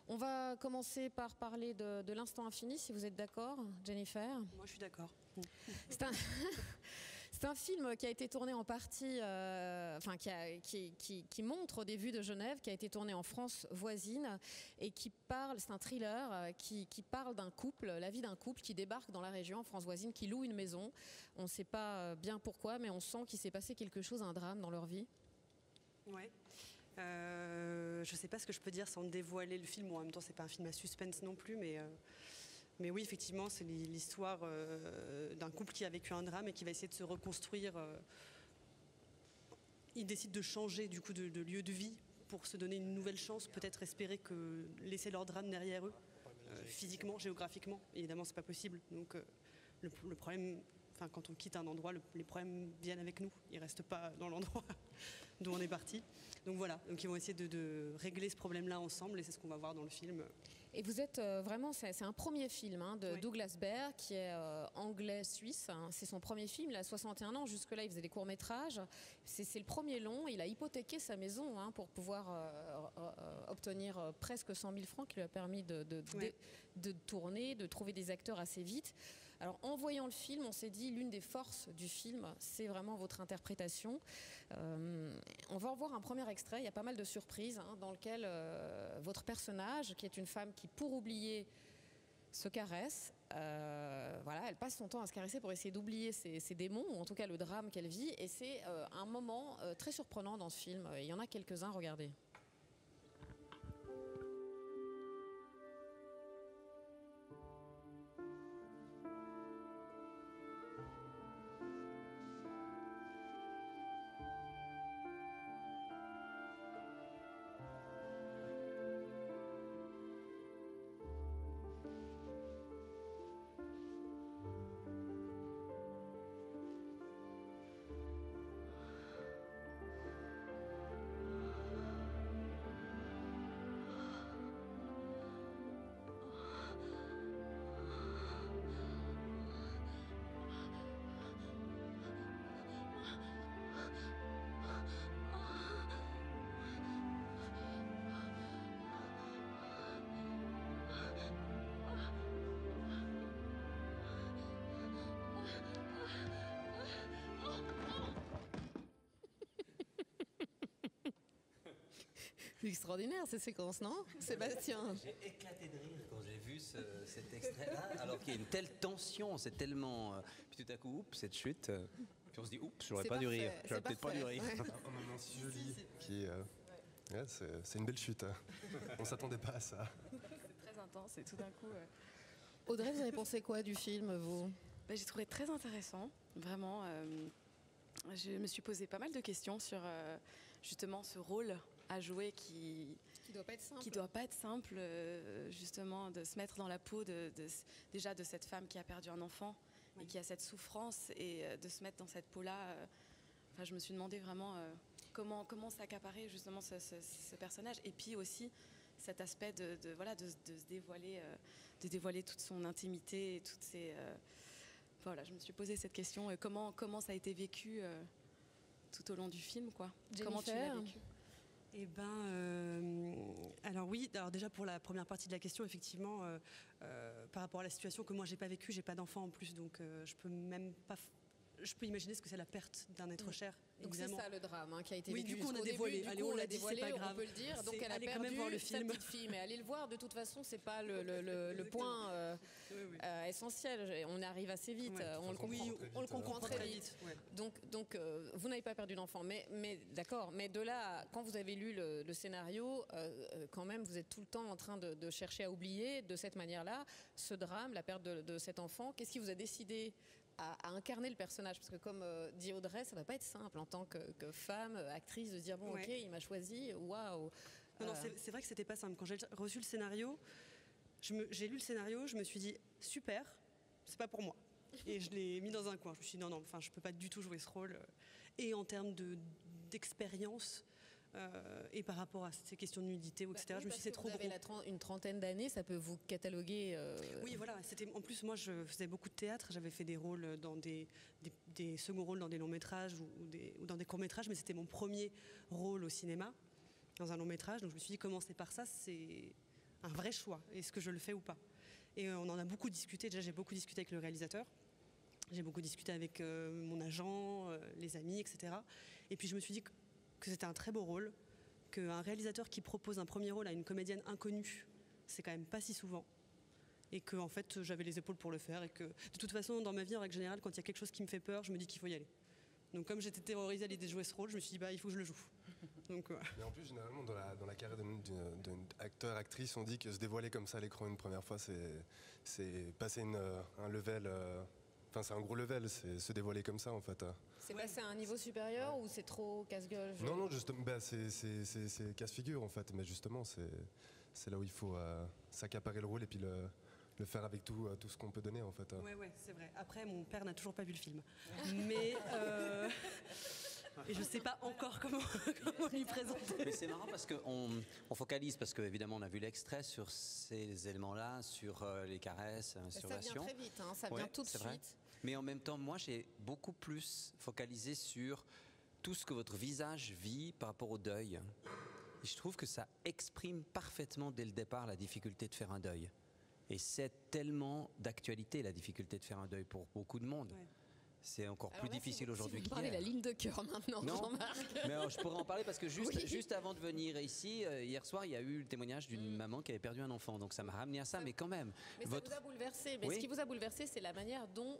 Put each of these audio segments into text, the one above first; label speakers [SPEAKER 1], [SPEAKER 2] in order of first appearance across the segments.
[SPEAKER 1] On va commencer par parler de l'instant infini, si vous êtes d'accord, Jennifer.
[SPEAKER 2] Moi, je suis d'accord.
[SPEAKER 1] C'est un, c'est un film qui a été tourné en partie, qui montre des vues de Genève, qui a été tourné en France voisine et qui parle, c'est un thriller qui parle d'un couple, la vie d'un couple qui débarque dans la région, en France voisine, qui loue une maison. On ne sait pas bien pourquoi, mais on sent qu'il s'est passé quelque chose, un drame dans leur vie.
[SPEAKER 2] Ouais. Je ne sais pas ce que je peux dire sans dévoiler le film. Bon, en même temps, c'est pas un film à suspense non plus, mais oui, effectivement, c'est l'histoire d'un couple qui a vécu un drame et qui va essayer de se reconstruire. Ils décident de changer du coup de lieu de vie pour se donner une nouvelle chance, peut-être espérer que laisser leur drame derrière eux, physiquement, géographiquement. Évidemment, c'est pas possible. Donc le problème. Enfin, quand on quitte un endroit, les problèmes viennent avec nous. Ils ne restent pas dans l'endroit d'où on est parti. Donc voilà, donc ils vont essayer de régler ce problème-là ensemble et c'est ce qu'on va voir dans le film.
[SPEAKER 1] Et vous êtes vraiment, c'est un premier film de Douglas Baird qui est anglais-suisse. C'est son premier film, il a 61 ans. Jusque-là, il faisait des courts-métrages. C'est le premier long. Il a hypothéqué sa maison pour pouvoir obtenir presque 100 000 francs qui lui a permis de tourner, de trouver des acteurs assez vite. Alors, en voyant le film, on s'est dit l'une des forces du film, c'est vraiment votre interprétation. On va en voir un premier extrait. Il y a pas mal de surprises dans lequel votre personnage, qui est une femme qui, pour oublier, se caresse. Voilà, elle passe son temps à se caresser pour essayer d'oublier ses démons, ou en tout cas le drame qu'elle vit. Et c'est un moment très surprenant dans ce film. Il y en a quelques-uns, regardez. C'est extraordinaire ces séquences, non, Sébastien?
[SPEAKER 3] J'ai éclaté de rire quand j'ai vu cet extrait-là, alors qu'il y a une telle tension, c'est tellement... Puis tout à coup, oups, cette chute, puis on se dit, oups, j'aurais pas dû rire, j'aurais peut-être pas dû rire.
[SPEAKER 4] Un moment si joli, qui ouais, c'est une belle chute, on s'attendait pas à ça.
[SPEAKER 5] C'est très intense et tout d'un coup...
[SPEAKER 1] Audrey, vous avez pensé quoi du film, vous?
[SPEAKER 5] J'ai trouvé très intéressant, vraiment. Je me suis posé pas mal de questions sur justement ce rôle à jouer qui
[SPEAKER 1] doit pas être simple.
[SPEAKER 5] Qui doit pas être simple, justement, de se mettre dans la peau déjà de cette femme qui a perdu un enfant et qui a cette souffrance et de se mettre dans cette peau-là. Enfin, je me suis demandé vraiment comment s'accaparer justement ce personnage et puis aussi cet aspect de se dévoiler, de dévoiler toute son intimité et toutes ses... Voilà, je me suis posé cette question et comment ça a été vécu tout au long du film, quoi.
[SPEAKER 1] Jennifer.
[SPEAKER 5] Comment tu l'as vécu?
[SPEAKER 2] Eh alors oui, alors déjà pour la première partie de la question, effectivement, par rapport à la situation que moi j'ai pas vécue, j'ai pas d'enfant en plus, donc je peux même pas... Je peux imaginer ce que c'est la perte d'un être cher.
[SPEAKER 1] Donc c'est ça le drame qui a été
[SPEAKER 2] vécu.
[SPEAKER 1] Oui,
[SPEAKER 2] du coup on a dévoilé. Allez, on l'a dit, c'est pas grave.
[SPEAKER 1] On peut le dire. Donc elle a perdu
[SPEAKER 2] voir le
[SPEAKER 1] sa
[SPEAKER 2] film.
[SPEAKER 1] petite fille, mais allez le voir. De toute façon, c'est pas le point essentiel. On arrive assez vite.
[SPEAKER 4] Ouais,
[SPEAKER 1] on le comprend très vite.
[SPEAKER 2] Ouais.
[SPEAKER 1] Donc vous n'avez pas perdu d'enfant, mais d'accord. Mais de là, quand vous avez lu le scénario, quand même, vous êtes tout le temps en train de chercher à oublier de cette manière-là ce drame, la perte de cet enfant. Qu'est-ce qui vous a décidé à incarner le personnage, parce que comme dit Audrey, ça va pas être simple en tant que femme, actrice, de se dire bon ok, il m'a choisi, waouh.
[SPEAKER 2] Non, c'est vrai que c'était pas simple. Quand j'ai reçu le scénario, j'ai lu le scénario, je me suis dit super, c'est pas pour moi. Et je l'ai mis dans un coin. Je me suis dit non, enfin je peux pas du tout jouer ce rôle. Et en termes d'expérience. Et par rapport à ces questions de nudité, etc.
[SPEAKER 1] Oui,
[SPEAKER 2] je me suis dit c'est trop gros.
[SPEAKER 1] Vous avez une trentaine d'années, ça peut vous cataloguer.
[SPEAKER 2] Oui, voilà. En plus, moi, je faisais beaucoup de théâtre. J'avais fait des rôles dans des seconds rôles dans des longs métrages ou dans des courts métrages, mais c'était mon premier rôle au cinéma dans un long métrage. Donc je me suis dit commencer par ça, c'est un vrai choix. Est-ce que je le fais ou pas? Et on en a beaucoup discuté. Déjà, j'ai beaucoup discuté avec le réalisateur. J'ai beaucoup discuté avec mon agent, les amis, etc. Et puis je me suis dit que c'était un très beau rôle, qu'un réalisateur qui propose un premier rôle à une comédienne inconnue, c'est quand même pas si souvent. Et que en fait, j'avais les épaules pour le faire. Et que de toute façon, dans ma vie, en règle générale, quand il y a quelque chose qui me fait peur, je me dis qu'il faut y aller. Donc comme j'étais terrorisée à l'idée de jouer ce rôle, je me suis dit, il faut que je le joue. Donc,
[SPEAKER 4] Mais en plus, généralement, dans la carrière d'un acteur, actrice, on dit que se dévoiler comme ça à l'écran une première fois, c'est passer un level. Enfin, c'est un gros level, c'est se dévoiler comme ça, en fait.
[SPEAKER 1] C'est passé à un niveau supérieur ou c'est trop casse-gueule?
[SPEAKER 4] Non, justement, c'est casse-figure, en fait. Mais justement, c'est là où il faut s'accaparer le rôle et puis le faire avec tout ce qu'on peut donner, en fait.
[SPEAKER 2] Ouais, c'est vrai. Après, mon père n'a toujours pas vu le film. Mais... Et je ne sais pas encore comment lui présenter.
[SPEAKER 3] Mais c'est marrant parce qu'on focalise, parce qu'évidemment on a vu l'extrait sur ces éléments-là, sur les caresses, l'insurvation.
[SPEAKER 1] Ça vient très vite, hein, ça vient tout de
[SPEAKER 3] vrai.
[SPEAKER 1] suite.
[SPEAKER 3] Mais en même temps, moi j'ai beaucoup plus focalisé sur tout ce que votre visage vit par rapport au deuil. Et je trouve que ça exprime parfaitement dès le départ la difficulté de faire un deuil. Et c'est tellement d'actualité, la difficulté de faire un deuil pour beaucoup de monde. Ouais. C'est encore plus difficile aujourd'hui
[SPEAKER 1] qu'hier. Vous parlez la ligne de cœur maintenant, Jean-Marc.
[SPEAKER 3] Mais alors, je pourrais en parler parce que juste avant de venir ici, hier soir, il y a eu le témoignage d'une maman qui avait perdu un enfant. Donc ça m'a ramené à ça, mais quand même.
[SPEAKER 1] Mais ça vous a bouleversé. Mais ce qui vous a bouleversé, c'est la manière dont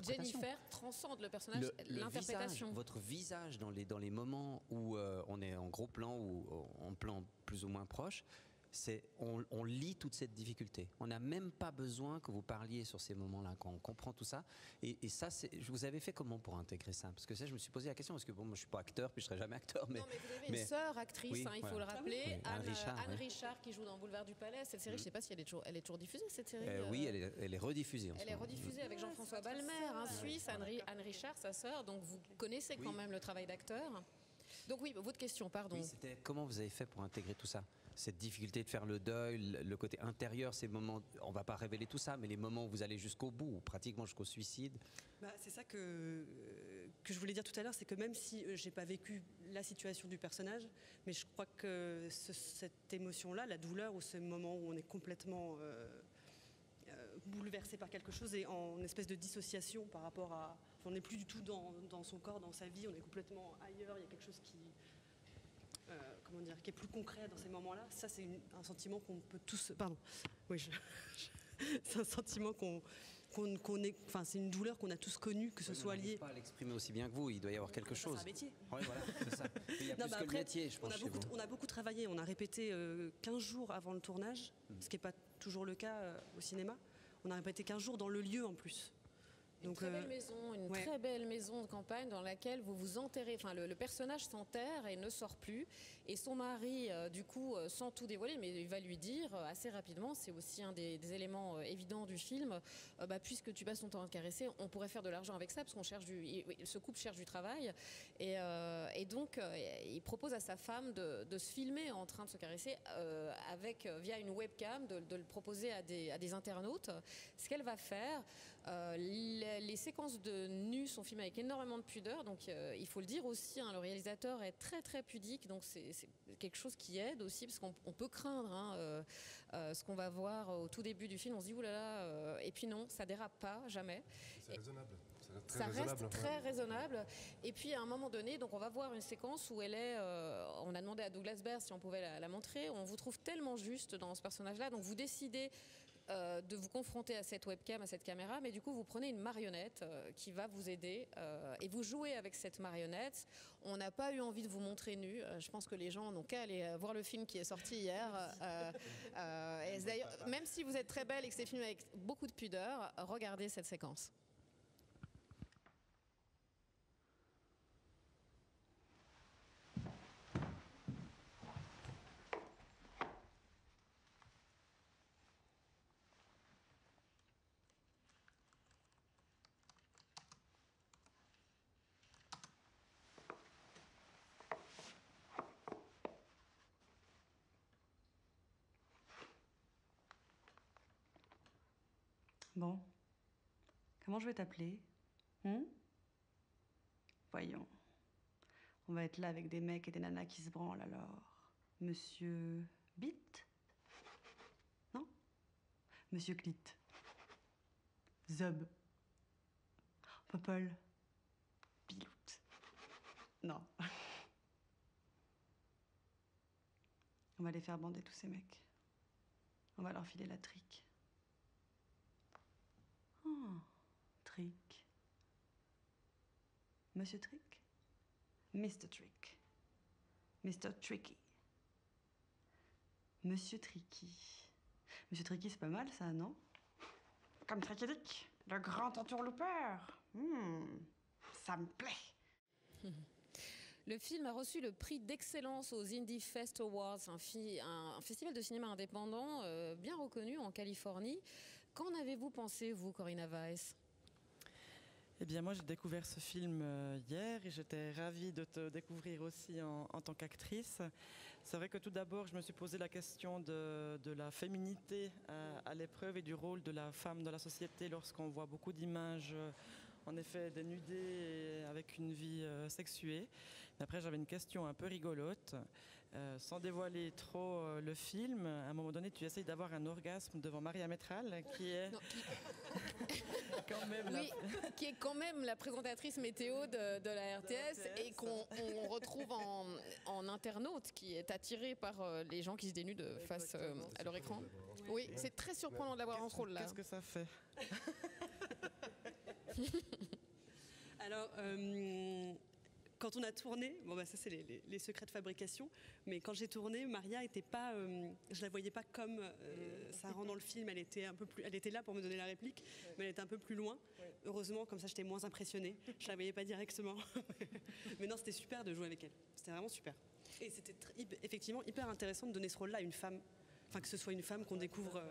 [SPEAKER 1] Jennifer transcende le personnage, l'interprétation.
[SPEAKER 3] Votre visage dans les moments où on est en gros plan ou en plan plus ou moins proche. On lit toute cette difficulté. On n'a même pas besoin que vous parliez sur ces moments-là, quand on comprend tout ça. Et ça, vous avez fait comment pour intégrer ça? Parce que ça, je me suis posé la question, parce que bon, moi, je suis pas acteur, puis je serai jamais acteur.
[SPEAKER 1] Mais, non, mais vous avez une sœur actrice, il faut le rappeler, Anne Richard, qui joue dans Boulevard du Palais. Cette série, je ne sais pas si elle est toujours diffusée, cette série.
[SPEAKER 3] Oui, elle est rediffusée.
[SPEAKER 1] Elle est rediffusée avec Jean-François Balmer, un Suisse, Anne Richard, sa sœur. Donc vous connaissez quand même le travail d'acteur. Donc oui, votre question, pardon.
[SPEAKER 3] Oui, c'était comment vous avez fait pour intégrer tout ça? Cette difficulté de faire le deuil, le côté intérieur, ces moments, on ne va pas révéler tout ça, mais les moments où vous allez jusqu'au bout, pratiquement jusqu'au suicide.
[SPEAKER 2] C'est ça que je voulais dire tout à l'heure, c'est que même si je n'ai pas vécu la situation du personnage, mais je crois que cette émotion-là, la douleur, ou ce moment où on est complètement bouleversé par quelque chose et en espèce de dissociation par rapport à... On n'est plus du tout dans son corps, dans sa vie, on est complètement ailleurs, il y a quelque chose qui est plus concret dans ces moments-là. Ça, c'est un sentiment qu'on peut tous... Pardon. Oui, c'est un sentiment qu'on est... Enfin, c'est une douleur qu'on a tous connue, que ce soit lié...
[SPEAKER 3] On ne peut pas l'exprimer aussi bien que vous, il doit y avoir quelque chose.
[SPEAKER 2] C'est un métier.
[SPEAKER 3] Oui, voilà, c'est ça. Il y a plus que le métier, je pense,
[SPEAKER 2] on a beaucoup travaillé. On a répété 15 jours avant le tournage, ce qui n'est pas toujours le cas au cinéma. On a répété 15 jours dans le lieu, en plus.
[SPEAKER 1] Une très belle maison de campagne dans laquelle vous vous enterrez. Enfin, le personnage s'enterre et ne sort plus. Et son mari, du coup, sans tout dévoiler, mais il va lui dire assez rapidement, c'est aussi un des éléments évidents du film, puisque tu passes ton temps à te caresser, on pourrait faire de l'argent avec ça, parce qu'on cherche ce couple cherche du travail. Et donc, il propose à sa femme de se filmer en train de se caresser via une webcam, de le proposer à des internautes. Ce qu'elle va faire, les séquences de nus sont filmées avec énormément de pudeur, donc il faut le dire aussi, le réalisateur est très très pudique, donc c'est quelque chose qui aide aussi, parce qu'on peut craindre ce qu'on va voir au tout début du film, on se dit oulala, et puis non, ça dérape pas, jamais.
[SPEAKER 4] C'est raisonnable.
[SPEAKER 1] Ça reste très raisonnable. Et puis à un moment donné, donc on va voir une séquence où elle est. On a demandé à Douglas Baird si on pouvait la montrer. On vous trouve tellement juste dans ce personnage-là, donc vous décidez de vous confronter à cette webcam, à cette caméra, mais du coup vous prenez une marionnette qui va vous aider et vous jouez avec cette marionnette. On n'a pas eu envie de vous montrer nu. Je pense que les gens n'ont qu'à aller voir le film qui est sorti hier. Et d'ailleurs, même si vous êtes très belle et que c'est filmé avec beaucoup de pudeur, regardez cette séquence.
[SPEAKER 2] Bon, comment je vais t'appeler? Voyons. On va être là avec des mecs et des nanas qui se branlent alors. Monsieur Bit? Monsieur Clit. Zob. Popol. Piloute. Non. On va les faire bander tous ces mecs. On va leur filer la trique. Oh, Trick. Monsieur Trick? Mr. Trick. Mr. Tricky. Monsieur Tricky. Monsieur Tricky, c'est pas mal, ça, non? Comme Tricky Dick, le grand entourloupeur. Ça me plaît.
[SPEAKER 1] Le film a reçu le prix d'excellence aux Indie Fest Awards, un festival de cinéma indépendant bien reconnu en Californie. Qu'en avez-vous pensé, vous, Corinna Weiss?
[SPEAKER 6] Eh bien, moi, j'ai découvert ce film hier et j'étais ravie de te découvrir aussi en tant qu'actrice. C'est vrai que tout d'abord, je me suis posé la question de la féminité à l'épreuve et du rôle de la femme dans la société lorsqu'on voit beaucoup d'images, en effet, dénudées et avec une vie sexuée. Mais après, j'avais une question un peu rigolote. Sans dévoiler trop le film, à un moment donné, tu essayes d'avoir un orgasme devant Maria Métral, qui est...
[SPEAKER 1] Non,
[SPEAKER 6] quand même
[SPEAKER 1] qui est quand même la présentatrice météo de la RTS et qu'on retrouve en internaute, qui est attiré par les gens qui se dénudent face à leur écran. Oui, c'est très surprenant de l'avoir en ce rôle-là.
[SPEAKER 6] Qu'est-ce que ça fait?
[SPEAKER 2] Alors, quand on a tourné, bon bah ça c'est les secrets de fabrication, mais quand j'ai tourné, Maria était pas, je la voyais pas comme ça rend dans le film. Elle était un peu plus, elle était là pour me donner la réplique, mais elle était un peu plus loin. Heureusement, comme ça j'étais moins impressionnée. Je la voyais pas directement. Mais non, c'était super de jouer avec elle. C'était vraiment super. Et c'était effectivement hyper intéressant de donner ce rôle-là à une femme. Enfin, que ce soit une femme qu'on découvre.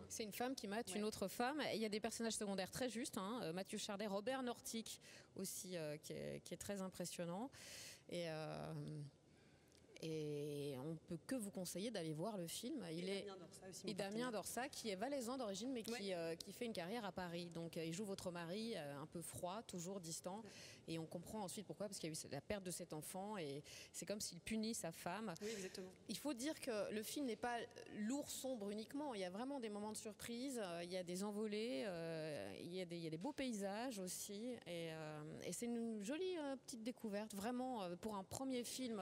[SPEAKER 1] C'est une femme qui mate une autre femme. Et il y a des personnages secondaires très justes. Mathieu Chardet, Robert Nortic aussi, qui est très impressionnant. Et on peut que vous conseiller d'aller voir le film. Et Damien Dorsa, qui est valaisan d'origine, mais qui fait une carrière à Paris. Donc il joue votre mari un peu froid, toujours distant. Et on comprend ensuite pourquoi, parce qu'il y a eu la perte de cet enfant. Et c'est comme s'il punit sa femme.
[SPEAKER 2] Oui, exactement.
[SPEAKER 1] Il faut dire que le film n'est pas lourd, sombre uniquement. Il y a vraiment des moments de surprise. Il y a des envolées. Il y a des beaux paysages aussi. Et c'est une jolie petite découverte. Vraiment, pour un premier film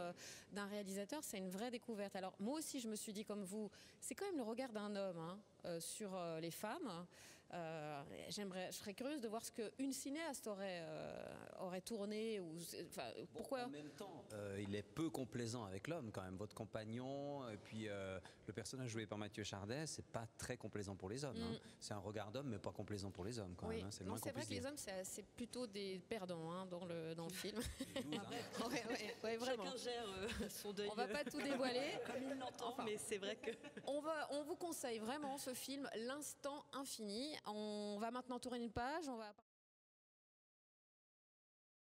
[SPEAKER 1] d'un réalisateur, c'est une vraie découverte. Alors moi aussi, je me suis dit comme vous, c'est quand même le regard d'un homme sur les femmes. Je serais curieuse de voir ce qu'une cinéaste aurait tourné. Pourquoi
[SPEAKER 3] en même temps, il est peu complaisant avec l'homme quand même. Votre compagnon, et puis le personnage joué par Mathieu Chardet, c'est pas très complaisant pour les hommes. C'est un regard d'homme, mais pas complaisant pour les hommes quand même. C'est
[SPEAKER 1] vrai que les hommes, c'est plutôt des perdants dans le film. Vraiment.
[SPEAKER 2] Chacun gère son deuil.
[SPEAKER 1] On va pas tout dévoiler.
[SPEAKER 2] Comme il l'entend, mais c'est vrai que...
[SPEAKER 1] On vous conseille vraiment ce film, L'Instant Infini. On va maintenant tourner une page.